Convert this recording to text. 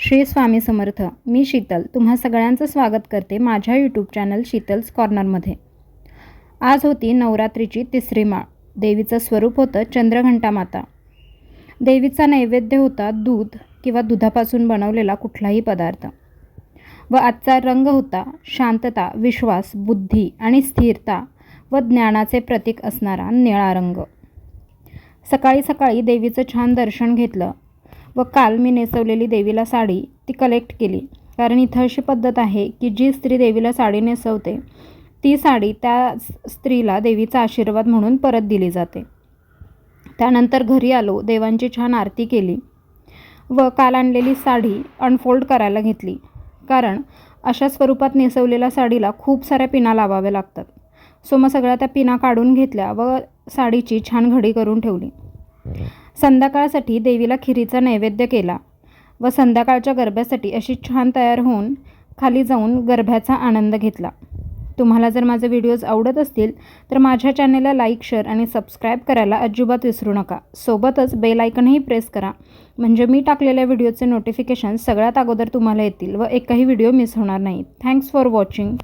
श्री स्वामी समर्थ. मी शीतल तुम्हा सगळ्यांचं स्वागत करते माझ्या यूट्यूब चॅनल शीतल्स कॉर्नरमध्ये. आज होती नवरात्रीची तिसरी माळ. देवीचं स्वरूप होतं चंद्रघंटा माता. देवीचा नैवेद्य होता दूध किंवा दुधापासून बनवलेला कुठलाही पदार्थ. व आजचा रंग होता शांतता, विश्वास, बुद्धी आणि स्थिरता व ज्ञानाचे प्रतीक असणारा निळा रंग. सकाळी सकाळी देवीचं छान दर्शन घेतलं व काल मी नेसवलेली देवीला साडी ती कलेक्ट केली. कारण इथं अशी पद्धत आहे की जी स्त्री देवीला साडी नेसवते ती साडी त्या स्त्रीला देवीचा आशीर्वाद म्हणून परत दिली जाते. त्यानंतर घरी आलो, देवांची छान आरती केली व काल आणलेली साडी अनफोल्ड करायला घेतली. कारण अशा स्वरूपात नेसवलेल्या साडीला खूप साऱ्या पिना लावाव्या लागतात. सो मग सगळ्या त्या पिना काढून घेतल्या व साडीची छान घडी करून ठेवली. संध्याकाळसाठी देवीला खिरीचा नैवेद्य केला व संध्याकाळच्या गरब्यासाठी अशी छान तयार होऊन खाली जाऊन गरब्याचा आनंद घेतला. तुम्हाला जर माझे व्हिडिओज आवडत असतील तर माझ्या चॅनेलला लाईक, शेअर आणि सबस्क्राईब करायला अजिबात विसरू नका. सोबतच बेल आयकनही प्रेस करा म्हणजे मी टाकलेल्या व्हिडिओचे नोटिफिकेशन सगळ्यात अगोदर तुम्हाला येतील व एकही व्हिडिओ मिस होणार नाही. Thanks for watching.